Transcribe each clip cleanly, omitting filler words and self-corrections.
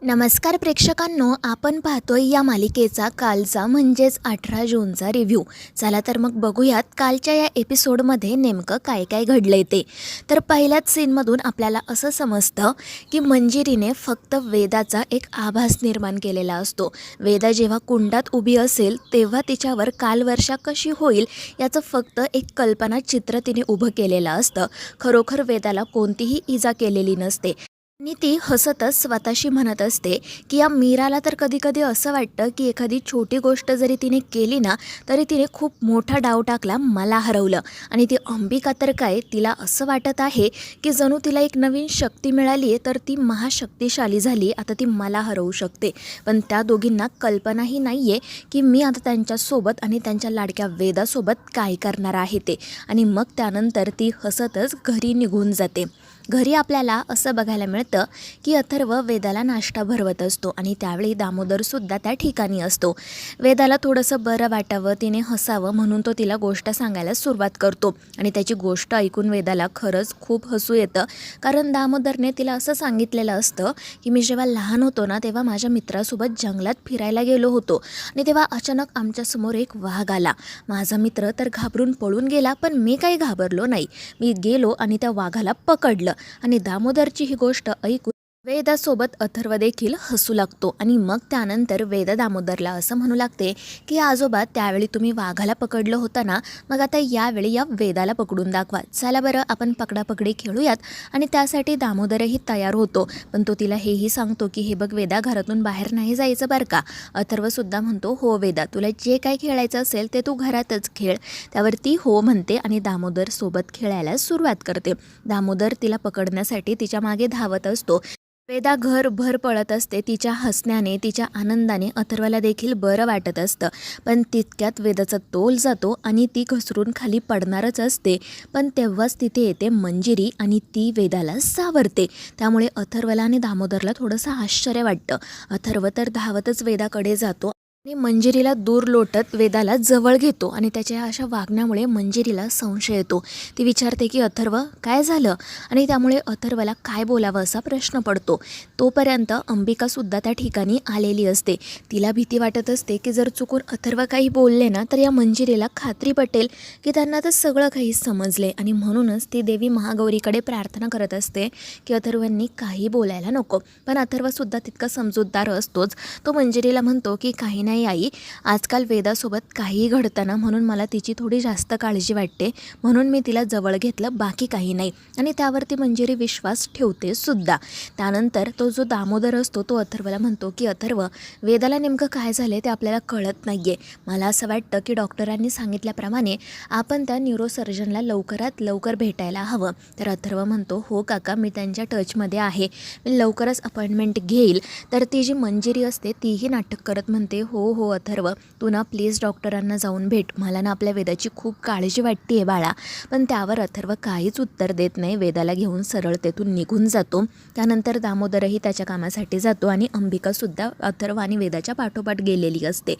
नमस्कार प्रेक्षकांनो, आपण पाहतोय या मालिकेचा कालचा म्हणजेच 18 जूनचा रिव्ह्यू. चला तर मग बघूयात कालच्या या एपिसोडमध्ये नेमकं काय काय घडलंय ते. तर पहिल्याच सीनमधून आपल्याला असं समजतं की मंजिरीने फक्त वेदाचा एक आभास निर्माण केलेला असतो. वेदा जेव्हा कुंडात उभी असेल तेव्हा तिच्यावर कालवर्षा कशी होईल याचं फक्त एक कल्पना चित्र तिने उभं केलेलं असतं. खरोखर वेदाला कोणतीही इजा केलेली नसते आणि ती हसतच स्वतःशी म्हणत असते की या मीराला तर कधी कधी असं वाटतं की एखादी छोटी गोष्ट जरी तिने केली ना तरी तिने खूप मोठा डाव टाकला, मला हरवलं. आणि ती अंबिका तर काय, तिला असं वाटत आहे की जणू तिला एक नवीन शक्ती मिळाली आहे, तर ती महाशक्तिशाली झाली, आता ती मला हरवू शकते. पण त्या दोघींना कल्पनाही नाही आहे की मी आता त्यांच्यासोबत आणि त्यांच्या लाडक्या वेदासोबत काय करणार आहे ते. आणि मग त्यानंतर ती हसतच घरी निघून जाते. घरी आपल्याला असं बघायला मिळतं की अथर्व वेदाला नाश्ता भरवत असतो आणि त्यावेळी दामोदरसुद्धा त्या ठिकाणी असतो. वेदाला थोडंसं बरं वाटावं, तिने हसावं म्हणून तो तिला गोष्ट सांगायला सुरुवात करतो. आणि त्याची गोष्ट ऐकून वेदाला खरंच खूप हसू येतं, कारण दामोदरने तिला असं सांगितलेलं असतं की मी जेव्हा लहान होतो ना तेव्हा माझ्या मित्रासोबत जंगलात फिरायला गेलो होतो आणि तेव्हा अचानक आमच्यासमोर एक वाघ आला. माझा मित्र तर घाबरून पळून गेला, पण मी काही घाबरलो नाही. मी गेलो आणि त्या वाघाला पकडलं. आणि दामोदरची ही गोष्ट ऐकून वेदासोबत अथर्व देखील हसू लागतो. आणि मग त्यानंतर वेदा दामोदरला असं म्हणू लागते की आजोबा, त्यावेळी तुम्ही वाघाला पकडलं होतं ना, मग आता यावेळी या वेदाला पकडून दाखवा. चला बरं, आपण पकडापकडी खेळूयात. आणि त्यासाठी दामोदरही तयार होतो, पण तो तिला हेही सांगतो की हे बघ वेदा, घरातून बाहेर नाही जायचं बरं का. अथर्वसुद्धा म्हणतो हो वेदा, तुला जे काय खेळायचं असेल ते तू घरातच खेळ. त्यावर ती हो म्हणते आणि दामोदर सोबत खेळायला सुरुवात करते. दामोदर तिला पकडण्यासाठी तिच्या मागे धावत असतो. वेदा घरभर पळत असते. तिच्या हसण्याने, तिच्या आनंदाने अथर्वला देखील बरं वाटत असतं. पण तितक्यात वेदाचा तोल जातो आणि ती घसरून खाली पडणारच असते. पण तेव्हाच तिथे येते मंजिरी आणि ती वेदाला सावरते. त्यामुळे अथर्वला आणि दामोदरला थोडंसं आश्चर्य वाटतं. अथर्व तर धावतच वेदाकडे जातो आणि मंजिरीला दूर लोटत वेदाला जवळ घेतो. आणि त्याच्या अशा वागण्यामुळे मंजिरीला संशय येतो. ती विचारते की अथर्व, काय झालं? आणि त्यामुळे अथर्वला काय बोलावं असा प्रश्न पडतो. तोपर्यंत अंबिकासुद्धा त्या ठिकाणी आलेली असते. तिला भीती वाटत असते की जर चुकून अथर्व काही बोलले ना तर या मंजिरीला खात्री पटेल की त्यांना तर सगळं काही समजले. आणि म्हणूनच ती देवी महागौरीकडे प्रार्थना करत असते की अथर्वांनी काही बोलायला नको. पण अथर्वसुद्धा तितका समजूतदार असतोच. तो मंजिरीला म्हणतो की काही नाही आई, आजकाल वेदासोबत काहीही घडताना म्हणून मला तिची थोडी जास्त काळजी वाटते, म्हणून मी तिला जवळ घेतलं, बाकी काही नाही. आणि त्यावरती मंजिरी विश्वास ठेवते सुद्धा. त्यानंतर तो जो दामोदर असतो तो अथर्वला म्हणतो की अथर्व, वेदाला नेमकं काय झालं ते आपल्याला कळत नाही आहे. मला असं वाटतं की डॉक्टरांनी सांगितल्याप्रमाणे आपण त्या न्यूरोसर्जनला लवकरात लवकर भेटायला हवं. तर अथर्व म्हणतो हो काका, मी त्यांच्या टचमध्ये आहे, मी लवकरच अपॉइंटमेंट घेईल. तर ती जी मंजिरी असते तीही नाटक करत म्हणते हो हो अथर्व, तू ना प्लीज डॉक्टरांना जाऊन भेट, मला ना आपल्या वेदाची खूप काळजी वाटते आहे बाळा. पण त्यावर अथर्व काहीच उत्तर देत नाही. वेदाला घेऊन सरळ तेथून निघून जातो. त्यानंतर दामोदरही त्याच्या कामासाठी जातो आणि अंबिकासुद्धा अथर्व आणि वेदाच्या पाठोपाठ गेलेली असते.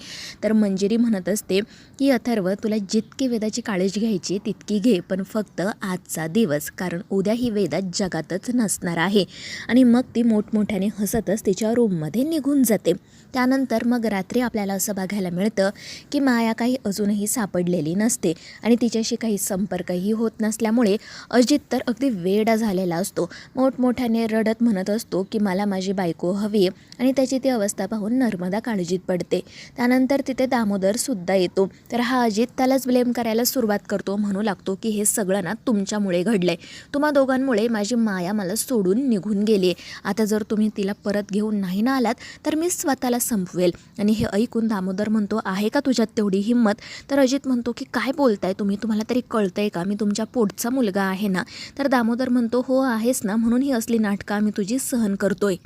तर मंजिरी म्हणत असते की अथर्व, तुला जितकी वेदाची काळजी घ्यायची तितकी घे, पण फक्त आजचा दिवस, कारण उद्या ही वेदा जगातच नसणार आहे. आणि मग ती मोठमोठ्याने हसतच तिच्या रूममध्ये निघून जाते. त्यानंतर मग रात्री आपल्याला असं बघायला मिळतं की माया काही अजूनही सापडलेली नसते आणि तिच्याशी काही संपर्कही होत नसल्यामुळे अजित तर अगदी वेडा झालेला असतो. मोठमोठ्याने रडत म्हणत असतो की मला माझी बायको हवी आहे. आणि त्याची ती अवस्था पाहून नर्मदा काळजीत पडते. त्यानंतर तिथे दामोदरसुद्धा येतो. तर हा अजित त्यालाच ब्लेम करायला सुरुवात करतो, म्हणू लागतो की हे सगळं ना तुमच्यामुळे घडलं आहे, तुम्हा दोघांमुळे माझी माया मला सोडून निघून गेली आहे. आता जर तुम्ही तिला परत घेऊन नाही ना आलात तर मी स्वतःला संपवेल. आणि हे ऐकून दामोदर म्हणतो आहे का तुझ्यात तेवढी हिंमत? तर अजित म्हणतो की काय बोलताय तुम्ही, तुम्हाला तरी कळतंय का, मी तुमच्या पोटचा मुलगा आहे ना. तर दामोदर म्हणतो हो आहेस ना, म्हणून ही असली नाटकं आम्ही तुझी सहन करतोय.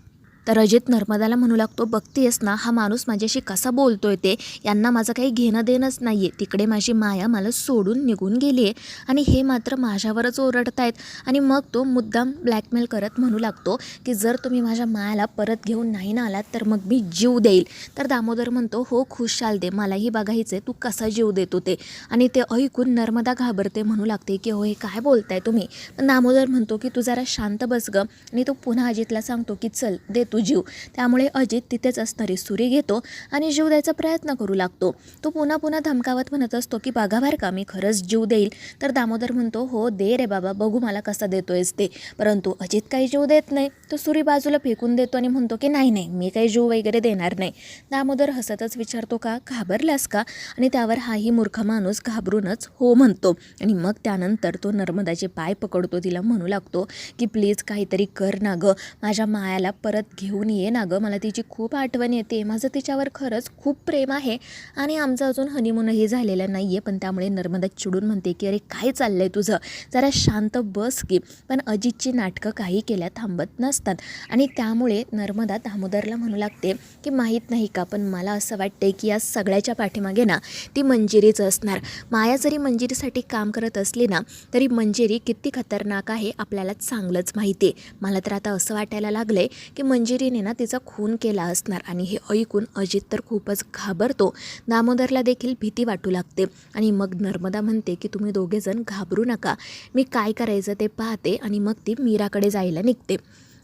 तर अजित नर्मदाला म्हणू लागतो, बघतीयस ना हा माणूस माझ्याशी कसा बोलतोय ते, यांना माझं काही घेणं देणंच नाही आहे. तिकडे माझी माया मला सोडून निघून गेली आहे आणि हे मात्र माझ्यावरच ओरडतायत. आणि मग तो मुद्दाम ब्लॅकमेल करत म्हणू लागतो की जर तुम्ही माझ्या मायाला परत घेऊन नाही ना आलात तर मग मी जीव देईल. तर दामोदर म्हणतो हो खुशाल दे, मलाही बघायचं तू कसा जीव देतो ते. आणि ते ऐकून नर्मदा घाबरते, म्हणू लागते की हो हे काय बोलताय तुम्ही. पण दामोदर म्हणतो की तू जरा शांत बस ग. आणि तो पुन्हा अजितला सांगतो की चल दे तू जीव. त्यामुळे अजित तिथेच असणारी सुरी घेतो आणि जीव द्यायचा प्रयत्न करू लागतो. तो पुन्हा पुन्हा धमकावत म्हणत असतो की बघा बरं का, मी खरंच जीव देईल. तर दामोदर म्हणतो हो दे रे बाबा, बघू मला कसा देतोयस ते. परंतु अजित काही जीव देत नाही. तो सुरी बाजूला फेकून देतो आणि म्हणतो की नाही नाही, मी काही जीव वगैरे देणार नाही. दामोदर हसतच विचारतो का, घाबरलास का? आणि त्यावर हाही मूर्ख माणूस घाबरूनच हो म्हणतो. आणि मग त्यानंतर तो नर्मदाचे पाय पकडतो, तिला म्हणू लागतो की प्लीज काहीतरी कर ना गं, माझ्या मायाला परत घेऊन ये ना गं, मला तिची खूप आठवण येते, माझं तिच्यावर खरंच खूप प्रेम आहे आणि आमचं अजून हनीमूनही झालेलं नाही आहे. पण त्यामुळे नर्मदा चिडून म्हणते की अरे काय चाललं आहे तुझं, जरा शांत बस की. पण अजितची नाटकं काही केल्या थांबत नसतात आणि त्यामुळे नर्मदा दामोदरला म्हणू लागते की माहीत नाही का, पण मला असं वाटते की या सगळ्याच्या पाठीमागे ना ती मंजिरीच असणार. माया जरी मंजिरीसाठी काम करत असली ना तरी मंजिरी किती खतरनाक आहे आपल्याला चांगलंच माहिती आहे. मला तर आता असं वाटायला लागलं आहे की मंजिरीने ना तिचा खून केला असणार. आणि हे ऐकून अजित तर खूपच घाबरतो. दामोदरला देखील भीती वाटू लागते आणि मग नर्मदा म्हणते की तुम्ही दोघेजण घाबरू नका, मी काय करायचं ते पाहते. आणि मग ती मीराकडे जायला निघते.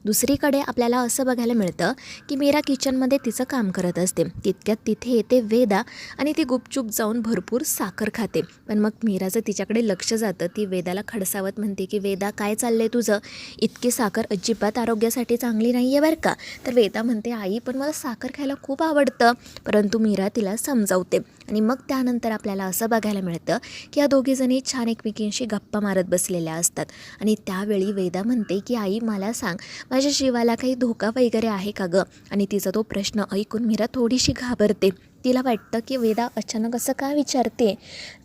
दुसरीकडे आपल्याला असं बघायला मिळतं की मीरा किचनमध्ये तिचं काम करत असते. तितक्यात तिथे येते वेदा आणि ती गुपचूप जाऊन भरपूर साखर खाते. पण मग मीराचं तिच्याकडे लक्ष जातं. ती वेदाला खडसावत म्हणते की वेदा काय चाललंय तुझं, इतकी साखर अजिबात आरोग्यासाठी चांगली नाही आहे बरं का. तर वेदा म्हणते आई पण मला साखर खायला खूप आवडतं. परंतु मीरा तिला समजावते. आणि मग त्यानंतर आपल्याला असं बघायला मिळतं की या दोघीजणी छान एकमेकींशी गप्पा मारत बसलेल्या असतात. आणि त्यावेळी वेदा म्हणते की आई मला सांग, माझ्या जीवाला काही धोका वगैरे आहे का गं? आणि तिचा तो प्रश्न ऐकून मीरा थोडीशी घाबरते. तिला वाटतं की वेदा अचानक असं का विचारते,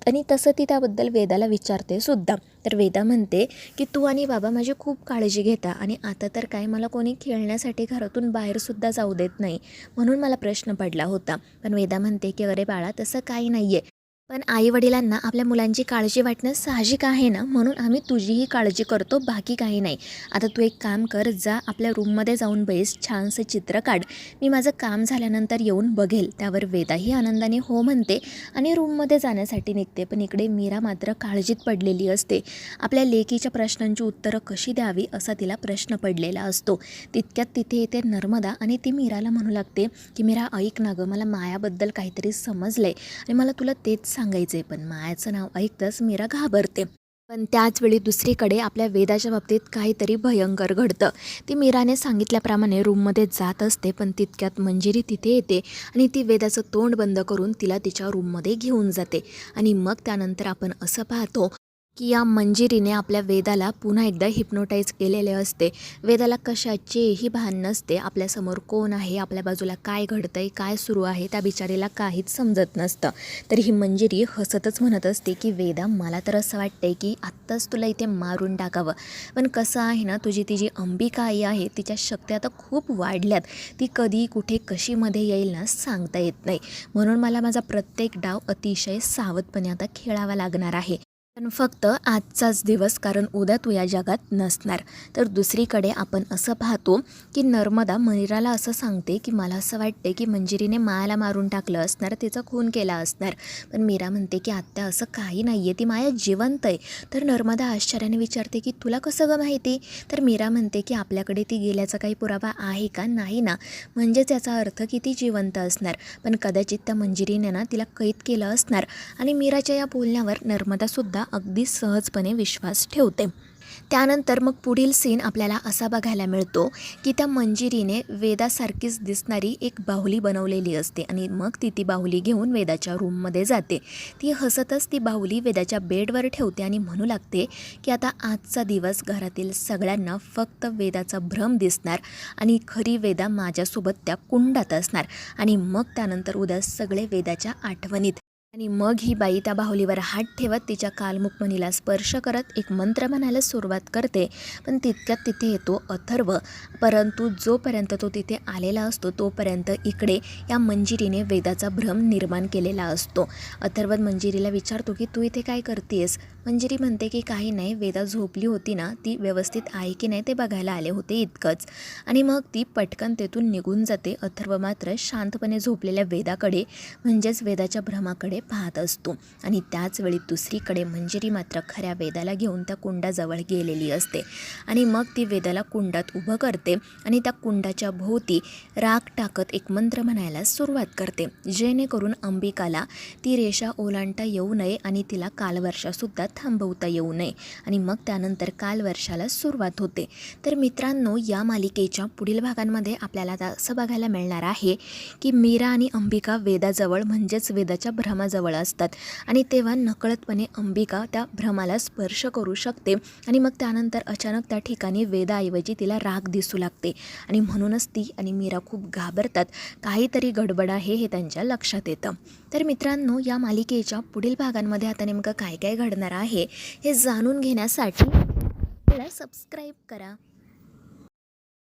आणि तसं ती त्याबद्दल वेदाला विचारते सुद्धा. तर वेदा म्हणते की तू आणि बाबा माझी खूप काळजी घेता आणि आता तर काय मला कोणी खेळण्यासाठी घरातून बाहेरसुद्धा जाऊ देत नाही, म्हणून मला प्रश्न पडला होता. पण वेदा म्हणते की अरे बाळा तसं काही नाही आहे, पण आईवडिलांना आपल्या मुलांची काळजी वाटणं साहजिक आहे ना, म्हणून आम्ही तुझीही काळजी करतो, बाकी काही नाही. आता तू एक काम कर, जा आपल्या रूममध्ये जाऊन बैस, छानसं चित्र काढ, मी माझं काम झाल्यानंतर येऊन बघेल. त्यावर वेदाही आनंदाने हो म्हणते आणि रूममध्ये जाण्यासाठी निघते. पण इकडे मीरा मात्र काळजीत पडलेली असते. आपल्या लेकीच्या प्रश्नांची उत्तरं कशी द्यावी असा तिला प्रश्न पडलेला असतो. तितक्यात तिथे येते नर्मदा आणि ती मीराला म्हणू लागते की मीरा ऐक ना गं, मला मायाबद्दल काहीतरी समजलं आहे आणि मला तुला तेच सांगायचे. पण मायाचं नाव ऐकताच मीरा घाबरते. पण त्याचवेळी दुसरीकडे आपल्या वेदाच्या बाबतीत काहीतरी भयंकर घडतं. ती मीराने सांगितल्याप्रमाणे रूममध्ये जात असते. पण तितक्यात मंजिरी तिथे येते आणि ती वेदाचं तोंड बंद करून तिला तिच्या रूममध्ये घेऊन जाते. आणि मग त्यानंतर आपण असं पाहतो की या मंजिरीने आपल्या वेदाला पुन्हा एकदा हिप्नोटाईज केलेले असते. वेदाला कशाचेही भान नसते, आपल्यासमोर कोण आहे, आपल्या बाजूला काय घडतंय, काय सुरू आहे, त्या बिचारीला काहीच समजत नसतं. तर ही मंजिरी हसतच म्हणत असते की वेदा मला तर असं वाटतंय की आत्ताच तुला इथे मारून टाकावं, पण कसं आहे ना, तुझी ती जी अंबिका आई आहे तिच्या शक्ती आता खूप वाढल्यात, ती कधी कुठे कशीमध्ये येईल ना सांगता येत नाही. म्हणून मला माझा प्रत्येक डाव अतिशय सावधपणे आता खेळावा लागणार आहे. पण फक्त आजचाच दिवस, कारण उद्या तू या जगात नसणार. तर दुसरीकडे आपण असं पाहतो की नर्मदा मीराला असं सांगते की मला असं वाटते की मंजिरीने मायाला मारून टाकलं असणार, तिचा खून केला असणार. पण मीरा म्हणते की आत्या असं काही नाही आहे, ती माया जिवंत आहे. तर नर्मदा आश्चर्याने विचारते की तुला कसं गं माहिती? तर मीरा म्हणते की आपल्याकडे ती गेल्याचा काही पुरावा आहे का? नाही ना, म्हणजेच याचा अर्थ की ती जिवंत असणार. पण कदाचित त्या मंजिरीने ना तिला कैद केलं असणार. आणि मीराच्या या बोलण्यावर नर्मदासुद्धा अगदी सहजपणे विश्वास ठेवते. त्यानंतर मग पुढील सीन आपल्याला असा बघायला मिळतो की त्या मंजिरीने वेदासारखीच दिसणारी एक बाहुली बनवलेली असते आणि मग ती बाहुली घेऊन वेदाच्या रूममध्ये जाते. ती हसतच ती बाहुली वेदाच्या बेडवर ठेवते आणि म्हणू लागते की आता आजचा दिवस घरातील सगळ्यांना फक्त वेदाचा भ्रम दिसणार आणि खरी वेदा माझ्यासोबत त्या कुंडात असणार. आणि मग त्यानंतर उद्या सगळे वेदाच्या आठवणीत. आणि मग ही बाई त्या बाहुलीवर हात ठेवत तिच्या कालमुखमणीला स्पर्श करत एक मंत्र म्हणायला सुरुवात करते. पण तितक्यात तिथे येतो अथर्व. परंतु जोपर्यंत तो तिथे आलेला असतो तोपर्यंत इकडे या मंजिरीने वेदाचा भ्रम निर्माण केलेला असतो. अथर्व मंजिरीला विचारतो की तू इथे काय करतेस? मंजिरी म्हणते की काही नाही, वेदा झोपली होती ना, ती व्यवस्थित आहे की नाही ते बघायला आले होते इतकंच. आणि मग ती पटकन तेथून निघून जाते. अथर्व मात्र शांतपणे झोपलेल्या वेदाकडे म्हणजेच वेदाच्या भ्रमाकडे पाहत असतो आणि त्याचवेळी दुसरीकडे मंजिरी मात्र खऱ्या वेदाला घेऊन त्या कुंडाजवळ गेलेली असते आणि मग ती वेदाला कुंडात उभं करते आणि त्या कुंडाच्या भोवती राख टाकत एक मंत्र म्हणायला सुरुवात करते, जेणेकरून अंबिकाला ती रेषा ओलांडता येऊ नये आणि तिला कालवर्षासुद्धा थांबवता येऊ नये. आणि मग त्यानंतर कालवर्षाला सुरुवात होते. तर मित्रांनो, या मालिकेच्या पुढील भागांमध्ये आपल्याला आता असं बघायला मिळणार आहे की मीरा आणि अंबिका वेदाजवळ म्हणजेच वेदाच्या भ्रमाजवळ असतात आणि तेव्हा नकळतपणे अंबिका त्या भ्रमाला स्पर्श करू शकते आणि मग त्यानंतर अचानक त्या ठिकाणी वेदाऐवजी तिला राग दिसू लागते आणि म्हणूनच ती आणि मीरा खूप घाबरतात. काहीतरी गडबड आहे हे त्यांच्या लक्षात येतं. तर मित्रांनो, या मालिकेच्या पुढील भागांमध्ये आता नेमकं काय काय घडणार आहे हे जाणून घेण्यासाठी सबस्क्राईब करा.